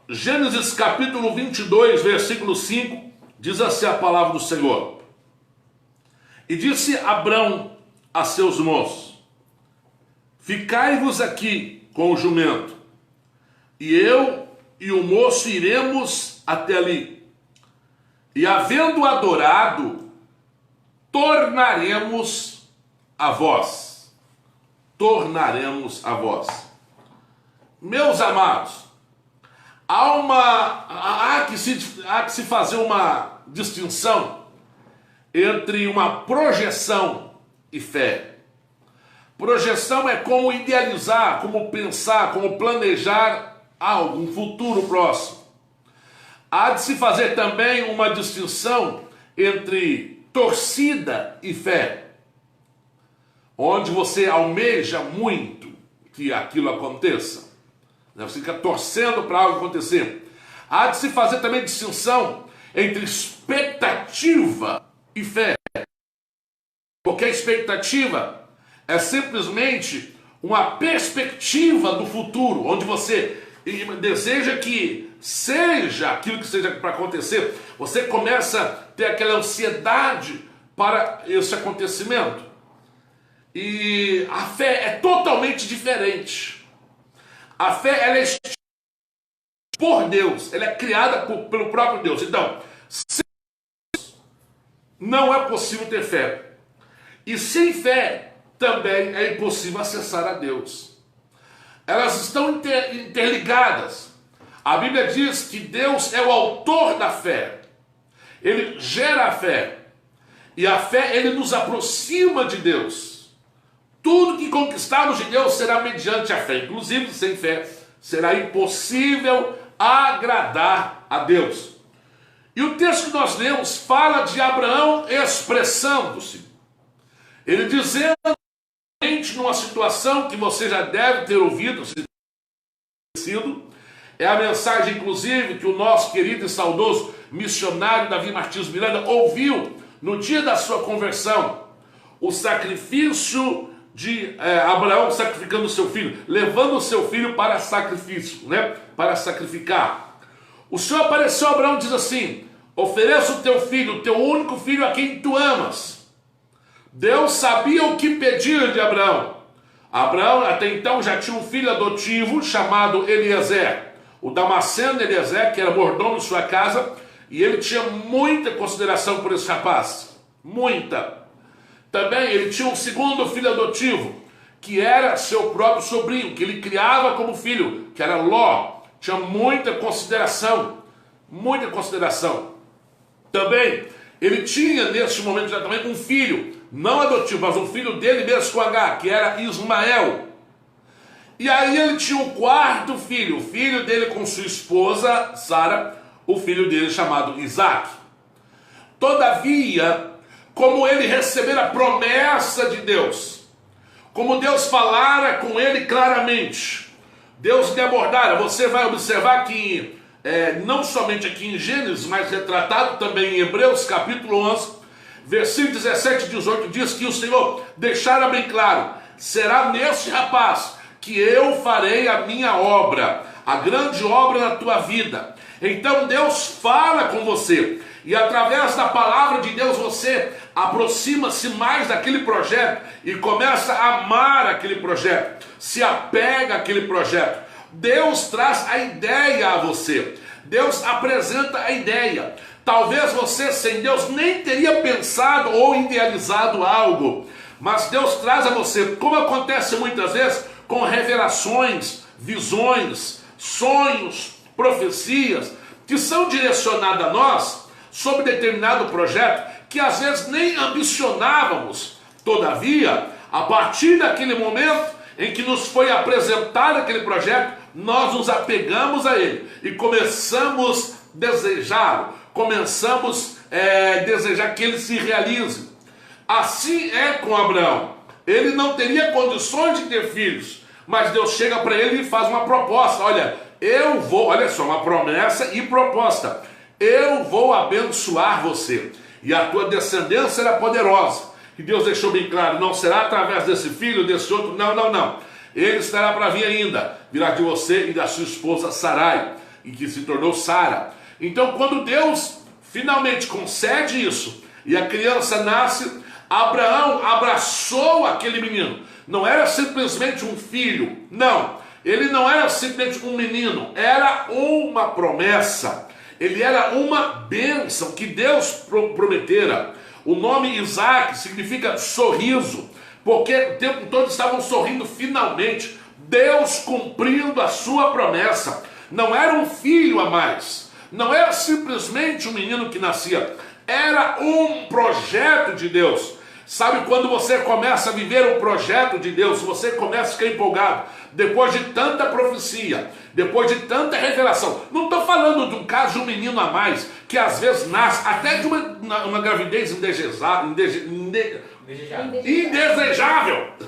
Gênesis capítulo 22, versículo 5, diz assim a palavra do Senhor. E disse Abrão a seus moços: ficai-vos aqui com o jumento, e eu e o moço iremos até ali. E havendo adorado, tornaremos a vós. Tornaremos a vós. Meus amados, há que se fazer uma distinção entre uma projeção e fé. Projeção é como idealizar, como pensar, como planejar algo, um futuro próximo. Há de se fazer também uma distinção entre torcida e fé, onde você almeja muito que aquilo aconteça. Você fica torcendo para algo acontecer. Há de se fazer também distinção entre expectativa e fé. Porque a expectativa é simplesmente uma perspectiva do futuro, onde você deseja que seja aquilo que seja para acontecer. Você começa a ter aquela ansiedade para esse acontecimento. E a fé é totalmente diferente. A fé, ela é por Deus, ela é criada pelo próprio Deus. Então, sem Deus, não é possível ter fé. E sem fé, também é impossível acessar a Deus. Elas estão interligadas. A Bíblia diz que Deus é o autor da fé. Ele gera a fé. E a fé, ele nos aproxima de Deus. Tudo que conquistarmos de Deus será mediante a fé. Inclusive, sem fé, será impossível agradar a Deus. E o texto que nós lemos fala de Abraão expressando-se. Ele dizendo, numa situação que você já deve ter ouvido, é a mensagem, inclusive, que o nosso querido e saudoso missionário Davi Martins Miranda ouviu no dia da sua conversão. O sacrifício de Abraão sacrificando o seu filho, levando o seu filho para sacrifício, para sacrificar. O Senhor apareceu a Abraão e diz assim: ofereça o teu filho, o teu único filho, a quem tu amas. Deus sabia o que pedir de Abraão. Abraão até então já tinha um filho adotivo chamado Eliezer, o Damasceno Eliezer, que era mordomo de sua casa, e ele tinha muita consideração por esse rapaz, muita. Também ele tinha um segundo filho adotivo, que era seu próprio sobrinho, que ele criava como filho, que era Ló. Tinha muita consideração, muita consideração. Também ele tinha nesse momento já também um filho, não adotivo, mas um filho dele mesmo com H, que era Ismael. E aí ele tinha um quarto filho, o filho dele com sua esposa Sara, o filho dele chamado Isaac. Todavia, como ele recebera a promessa de Deus, como Deus falara com ele claramente, Deus lhe abordara. Você vai observar que não somente aqui em Gênesis, mas retratado também em Hebreus capítulo 11, versículo 17 e 18, diz que o Senhor deixara bem claro: será nesse rapaz que eu farei a minha obra, a grande obra na tua vida. Então Deus fala com você, e através da palavra de Deus você aproxima-se mais daquele projeto e começa a amar aquele projeto, se apega àquele projeto. Deus traz a ideia a você, Deus apresenta a ideia. Talvez você sem Deus nem teria pensado ou idealizado algo, mas Deus traz a você, como acontece muitas vezes com revelações, visões, sonhos, profecias, que são direcionadas a nós sobre determinado projeto que às vezes nem ambicionávamos. Todavia, a partir daquele momento em que nos foi apresentado aquele projeto, nós nos apegamos a ele e começamos a desejá-lo, começamos a desejar que ele se realize. Assim é com Abraão. Ele não teria condições de ter filhos, mas Deus chega para ele e faz uma proposta. Olha, eu vou, olha só, uma promessa e proposta. Eu vou abençoar você, e a tua descendência será poderosa. E Deus deixou bem claro: não será através desse filho, desse outro, não. Ele estará para vir ainda, virá de você e da sua esposa Sarai. e que se tornou Sara. Então, quando Deus finalmente concede isso e a criança nasce, Abraão abraçou aquele menino. Não era simplesmente um filho, não. Ele não era simplesmente um menino, era uma promessa. Ele era uma bênção que Deus prometera. O nome Isaac significa sorriso, porque o tempo todo estavam sorrindo finalmente. Deus cumprindo a sua promessa. Não era um filho a mais, não era simplesmente um menino que nascia, era um projeto de Deus. Sabe quando você começa a viver o projeto de Deus, você começa a ficar empolgado, depois de tanta profecia, depois de tanta revelação. Não estou falando de um caso de um menino a mais, que às vezes nasce até de uma gravidez indesejável.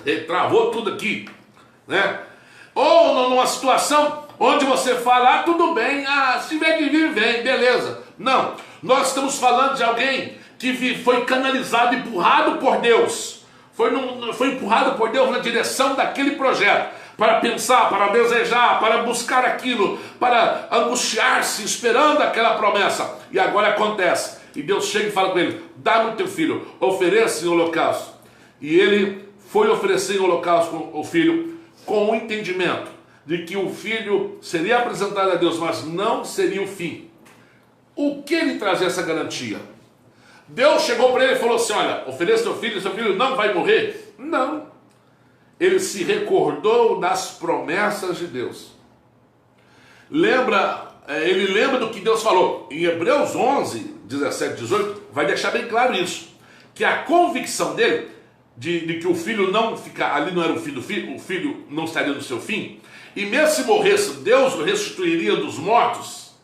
Ele travou tudo aqui, né? Ou numa situação onde você fala, tudo bem, se tiver que vir, vem, beleza. Não, nós estamos falando de alguém que foi canalizado, empurrado por Deus, foi empurrado por Deus na direção daquele projeto, para pensar, para desejar, para buscar aquilo, para angustiar-se, esperando aquela promessa. E agora acontece, e Deus chega e fala com ele, dá-me o teu filho, ofereça em holocausto. E ele foi oferecer em holocausto o filho, com o entendimento de que o filho seria apresentado a Deus, mas não seria o fim. O que ele trazia essa garantia? Deus chegou para ele e falou assim, olha, ofereça seu filho não vai morrer? Não. Ele se recordou das promessas de Deus. Ele lembra do que Deus falou. Em Hebreus 11, 17, 18, vai deixar bem claro isso. Que a convicção dele, de que o filho não ficar, ali não era o filho não estaria no seu fim, e mesmo se morresse, Deus o restituiria dos mortos.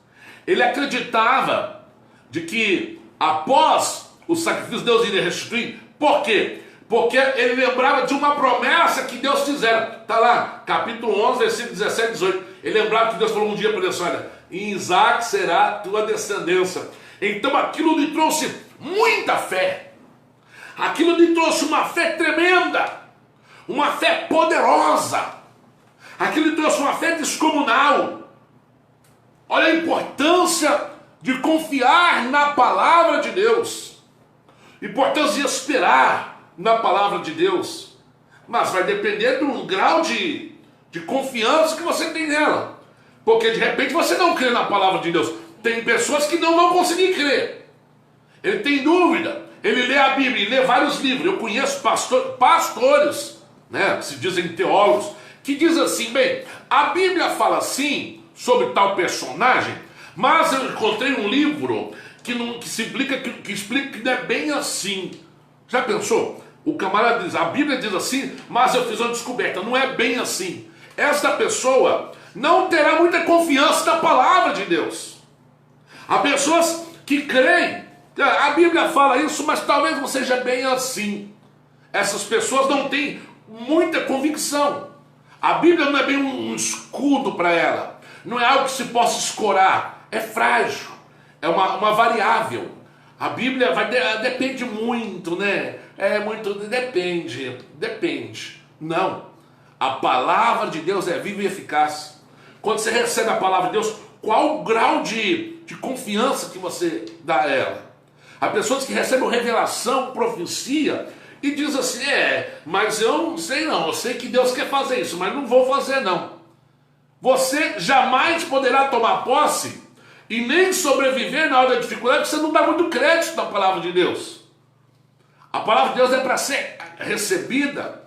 Ele acreditava de que após o sacrifício Deus iria restituir. Por quê? Porque ele lembrava de uma promessa que Deus fizera. Está lá, capítulo 11, versículo 17 e 18. Ele lembrava que Deus falou um dia para ele assim, olha, em Isaac será a tua descendência. Então aquilo lhe trouxe muita fé. Aquilo lhe trouxe uma fé tremenda, uma fé poderosa. Aquilo lhe trouxe uma fé descomunal. Olha a importância de confiar na palavra de Deus, importância de esperar na palavra de Deus, mas vai depender do grau de confiança que você tem nela, porque de repente você não crê na palavra de Deus. Tem pessoas que não vão conseguir crer, ele tem dúvida, ele lê a Bíblia, lê vários livros. Eu conheço pastores, né, se dizem teólogos, que dizem assim, bem, a Bíblia fala assim sobre tal personagem, mas eu encontrei um livro que explica que não é bem assim. Já pensou? O camarada diz, a Bíblia diz assim, mas eu fiz uma descoberta, não é bem assim. Esta pessoa não terá muita confiança na palavra de Deus. Há pessoas que creem, a Bíblia fala isso, mas talvez não seja bem assim. Essas pessoas não têm muita convicção. A Bíblia não é bem um escudo para ela, não é algo que se possa escorar, é frágil, é uma variável. A Bíblia depende muito, né? Depende. Não, a palavra de Deus é viva e eficaz. Quando você recebe a palavra de Deus, qual o grau de confiança que você dá a ela? Há pessoas que recebem revelação, profecia, e diz assim, mas eu não sei não, eu sei que Deus quer fazer isso, mas não vou fazer não. Você jamais poderá tomar posse e nem sobreviver na hora da dificuldade, porque você não dá muito crédito na palavra de Deus. A palavra de Deus é para ser recebida,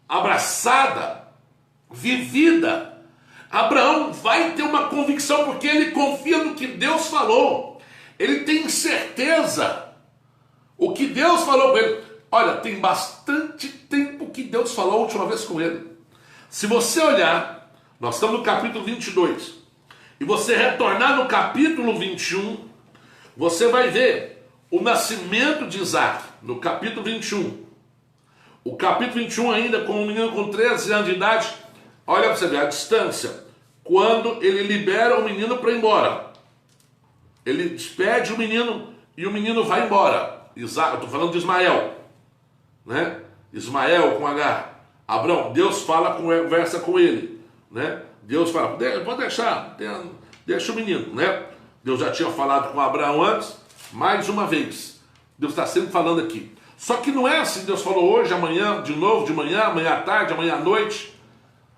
abraçada, vivida. Abraão vai ter uma convicção porque ele confia no que Deus falou. Ele tem certeza. O que Deus falou para ele. Olha, tem bastante tempo que Deus falou a última vez com ele. Se você olhar, nós estamos no capítulo 22, e você retornar no capítulo 21, você vai ver o nascimento de Isaac, no capítulo 21. O capítulo 21 ainda, com um menino com 13 anos de idade, olha para você ver a distância, quando ele libera o menino para ir embora. Ele despede o menino e o menino vai embora. Isaac, eu estou falando de Ismael, né? Ismael com H. Abraão, Deus conversa com ele, né? Deus fala, pode deixar, deixa o menino, né? Deus já tinha falado com Abraão antes, mais uma vez. Deus está sempre falando aqui. Só que não é assim, Deus falou hoje, amanhã, de novo, de manhã, amanhã à tarde, amanhã à noite.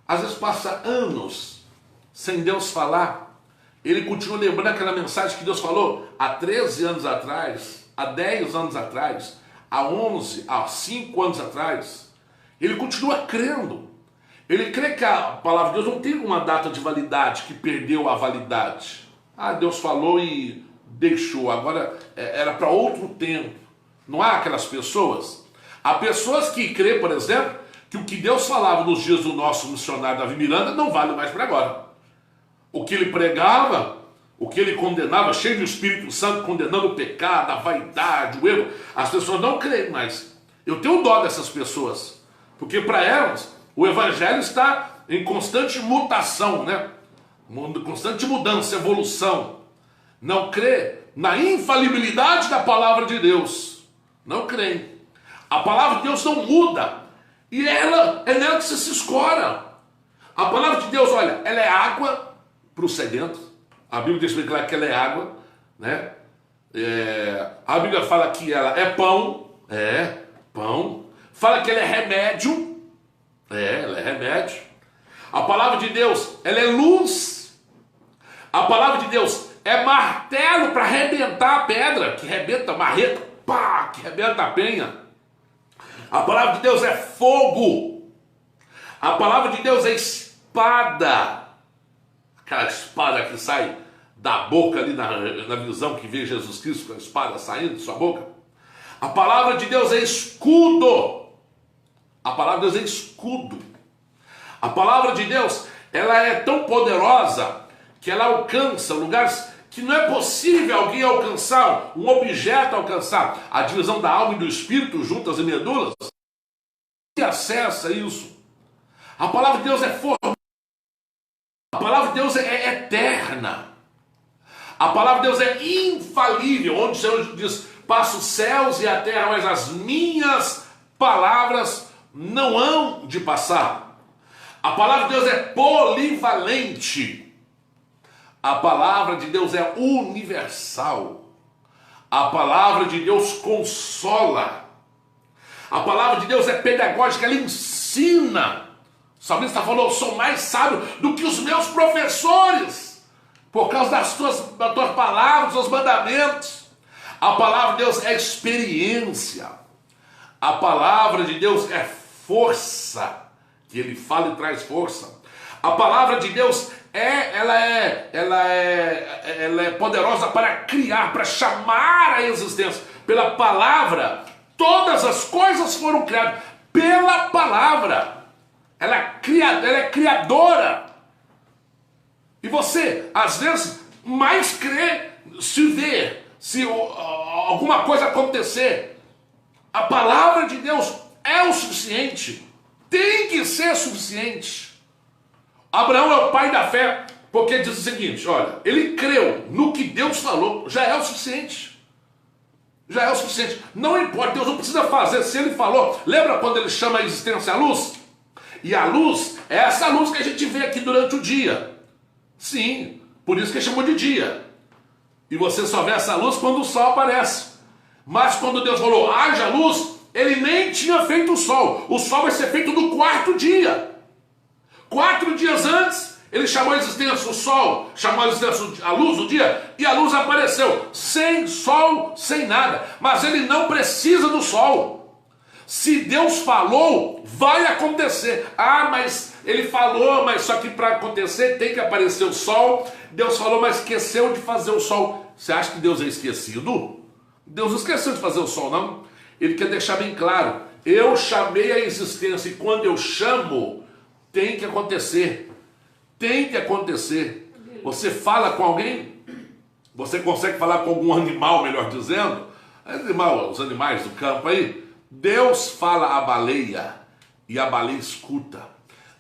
Às vezes passa anos sem Deus falar. Ele continua lembrando aquela mensagem que Deus falou há 13 anos atrás, há 10 anos atrás, há 11, há 5 anos atrás. Ele continua crendo. Ele crê que a palavra de Deus não tem uma data de validade, que perdeu a validade. Ah, Deus falou e deixou, agora era para outro tempo. Não há aquelas pessoas? Há pessoas que crêem, por exemplo, que o que Deus falava nos dias do nosso missionário Davi Miranda não vale mais para agora. O que ele pregava, o que ele condenava, cheio do Espírito Santo, condenando o pecado, a vaidade, o erro, as pessoas não creem mais. Eu tenho dó dessas pessoas, porque para elas o evangelho está em constante mutação, né? Constante mudança, evolução. Não crê na infalibilidade da palavra de Deus. Não creem. A palavra de Deus não muda. E é nela que você se escora. A palavra de Deus, olha, ela é água para o sedento. A Bíblia deixa bem claro que ela é água, né? A Bíblia fala que ela é pão. Pão. Fala que ela é remédio. Ela é remédio. A palavra de Deus, ela é luz. A palavra de Deus é martelo para arrebentar a pedra, que arrebenta a marreta, pá, que arrebenta a penha. A palavra de Deus é fogo. A palavra de Deus é espada. Aquela espada que sai da boca ali na visão que vê Jesus Cristo com a espada saindo de sua boca. A palavra de Deus é escudo. A palavra de Deus é escudo. A palavra de Deus, ela é tão poderosa que ela alcança lugares que não é possível alguém alcançar, um objeto alcançar. A divisão da alma e do espírito, juntas e medulas, que acessa isso. A palavra de Deus é forte. A palavra de Deus é eterna. A palavra de Deus é infalível. Onde o Senhor diz, passa os céus e a terra, mas as minhas palavras não hão de passar. A palavra de Deus é polivalente. A palavra de Deus é universal. A palavra de Deus consola. A palavra de Deus é pedagógica, ela ensina. O salmista falou, eu sou mais sábio do que os meus professores, por causa das tuas palavras, dos seus mandamentos. A palavra de Deus é experiência. A palavra de Deus é força, que ele fala e traz força. A palavra de Deus ela é poderosa para criar, para chamar a existência. Pela palavra, todas as coisas foram criadas pela palavra. Ela é criadora. E você, às vezes, mais crê se ver, se alguma coisa acontecer. A palavra de Deus é o suficiente. Tem que ser suficiente. Abraão é o pai da fé, porque diz o seguinte, olha, ele creu no que Deus falou, já é o suficiente. Já é o suficiente. Não importa, Deus não precisa fazer, se ele falou, lembra quando ele chama a existência a luz? E a luz é essa luz que a gente vê aqui durante o dia. Sim, por isso que ele chamou de dia. E você só vê essa luz quando o sol aparece. Mas quando Deus falou, haja luz, ele nem tinha feito o sol. O sol vai ser feito no quarto dia. 4 dias antes, ele chamou a existência o sol, chamou a existência a luz o dia, e a luz apareceu, sem sol, sem nada. Mas ele não precisa do sol. Se Deus falou, vai acontecer. Ah, mas ele falou, mas só que para acontecer tem que aparecer o sol. Deus falou, mas esqueceu de fazer o sol. Você acha que Deus é esquecido? Deus não esqueceu de fazer o sol, não. Ele quer deixar bem claro, eu chamei a existência, e quando eu chamo, tem que acontecer. Tem que acontecer. Você fala com alguém? Você consegue falar com algum animal, melhor dizendo? Os animais do campo aí. Deus fala à baleia e a baleia escuta.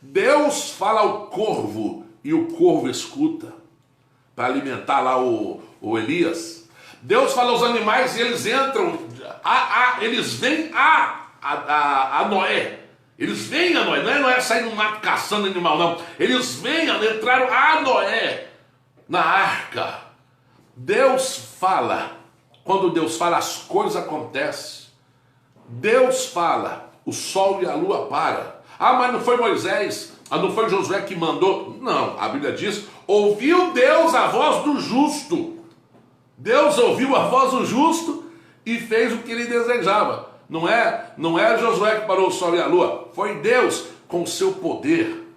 Deus fala ao corvo e o corvo escuta. Para alimentar lá o Elias. Deus fala aos animais e eles entram. Eles vêm a Noé. Eles vêm a Noé, não é Noé sair no mato caçando animal, não. Eles vêm, entraram a Noé. na arca. Deus fala. Quando Deus fala, as coisas acontecem. Deus fala, o sol e a lua param. Ah, mas não foi Moisés, não foi Josué que mandou. Não, a Bíblia diz, ouviu Deus a voz do justo. Deus ouviu a voz do justo e fez o que ele desejava. Não é Josué que parou o sol e a lua, foi Deus com o seu poder.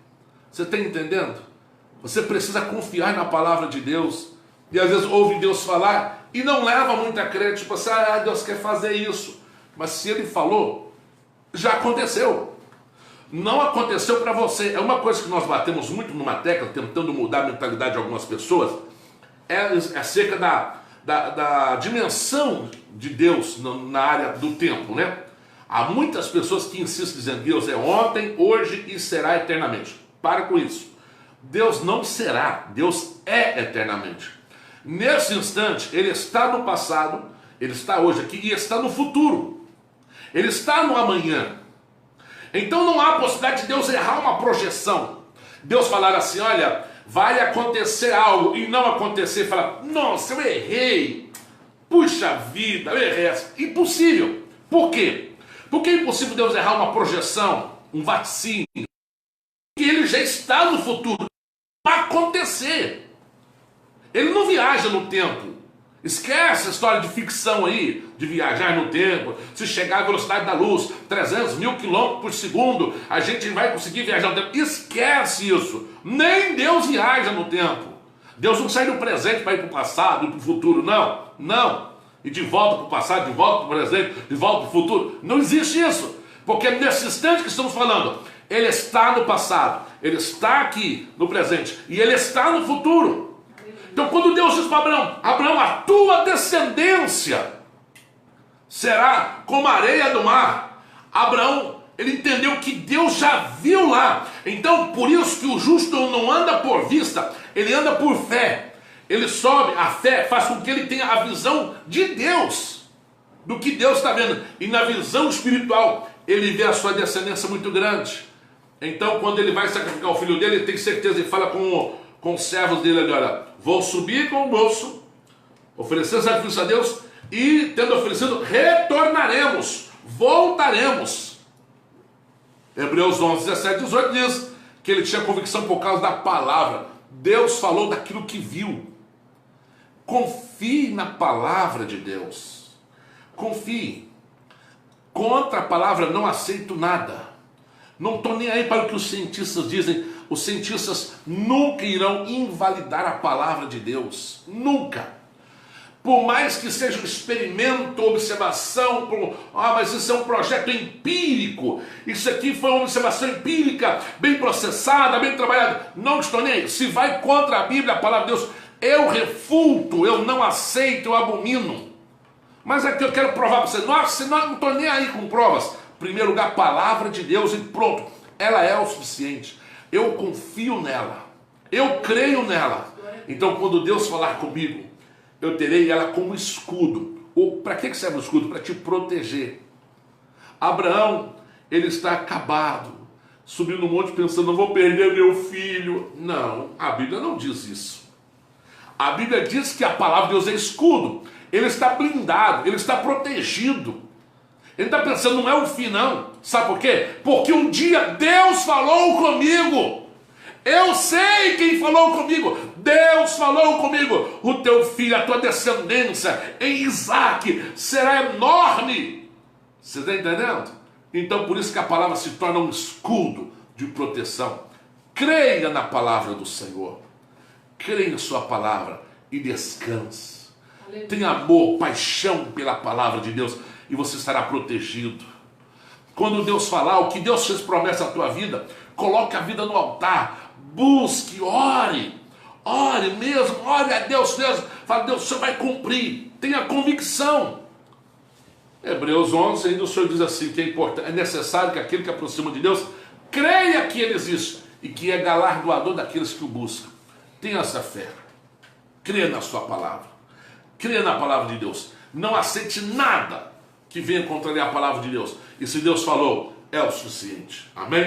Você está entendendo? Você precisa confiar na palavra de Deus. E às vezes ouve Deus falar e não leva muita crédito, tipo assim, Deus quer fazer isso. Mas se ele falou, já aconteceu. Não aconteceu para você. É uma coisa que nós batemos muito numa tecla, tentando mudar a mentalidade de algumas pessoas, é acerca da dimensão de Deus na área do tempo, né? Há muitas pessoas que insistem dizendo que Deus é ontem, hoje e será eternamente. Para com isso. Deus não será, Deus é eternamente. Nesse instante, Ele está no passado, Ele está hoje aqui e está no futuro. Ele está no amanhã. Então não há possibilidade de Deus errar uma projeção. Deus falar assim, olha, vai acontecer algo e não acontecer, e falar, nossa, eu errei. Puxa vida, eu errei. Impossível. Por quê? Porque é impossível Deus errar uma projeção, um vaticínio, que Ele já está no futuro. Vai acontecer. Ele não viaja no tempo. Esquece a história de ficção aí, de viajar no tempo. Se chegar à velocidade da luz, 300 mil quilômetros por segundo, a gente vai conseguir viajar no tempo. Esquece isso. Nem Deus viaja no tempo. Deus não sai do presente para ir para o passado e para o futuro, não. Não. E de volta para o passado, de volta para o presente, de volta para o futuro. Não existe isso. Porque nesse instante que estamos falando, Ele está no passado, Ele está aqui no presente e Ele está no futuro. Então quando Deus diz para Abraão, Abraão, a tua descendência será como a areia do mar. Abraão, ele entendeu que Deus já viu lá. Então por isso que o justo não anda por vista, ele anda por fé. Ele sobe, a fé faz com que ele tenha a visão de Deus, do que Deus está vendo. E na visão espiritual, ele vê a sua descendência muito grande. Então quando ele vai sacrificar o filho dele, ele tem certeza e fala com os servos dele ali, olha, vou subir com o moço, oferecer sacrifício a Deus, e tendo oferecido, retornaremos, voltaremos. Hebreus 11, 17, 18 diz que ele tinha convicção por causa da palavra. Deus falou daquilo que viu. Confie na palavra de Deus. Confie. Contra a palavra não aceito nada. Não estou nem aí para o que os cientistas dizem. Os cientistas nunca irão invalidar a palavra de Deus. Nunca. Por mais que seja um experimento, observação, mas isso é um projeto empírico. Isso aqui foi uma observação empírica, bem processada, bem trabalhada. Não estou nem aí. Se vai contra a Bíblia, a palavra de Deus, eu refuto, eu não aceito, eu abomino. Mas aqui eu quero provar para você. Nossa, não estou nem aí com provas. Em primeiro lugar, a palavra de Deus e pronto. Ela é o suficiente. Eu confio nela. Eu creio nela. Então quando Deus falar comigo, eu terei ela como escudo. Ou para que serve o escudo? Para te proteger. Abraão, ele está acabado, subindo no monte pensando, não vou perder meu filho. Não, a Bíblia não diz isso. A Bíblia diz que a palavra de Deus é escudo. Ele está blindado, ele está protegido. Ele está pensando, não é o fim não. Sabe por quê? Porque um dia Deus falou comigo. Eu sei quem falou comigo. Deus falou comigo. O teu filho, a tua descendência em Isaac será enorme. Você está entendendo? Então por isso que a palavra se torna um escudo de proteção. Creia na palavra do Senhor. Creia em sua palavra e descanse. Tenha amor, paixão pela palavra de Deus e você estará protegido. Quando Deus falar o que Deus fez promessa à tua vida, coloque a vida no altar, busque, ore mesmo, ore a Deus mesmo, fala, Deus, o Senhor vai cumprir, tenha convicção. Hebreus 11, ainda o Senhor diz assim, que é necessário que aquele que aproxima de Deus, creia que Ele existe e que é galardoador daqueles que o buscam. Tenha essa fé, creia na sua palavra, creia na palavra de Deus, não aceite nada que venha contrariar a palavra de Deus, e se Deus falou, é o suficiente, amém?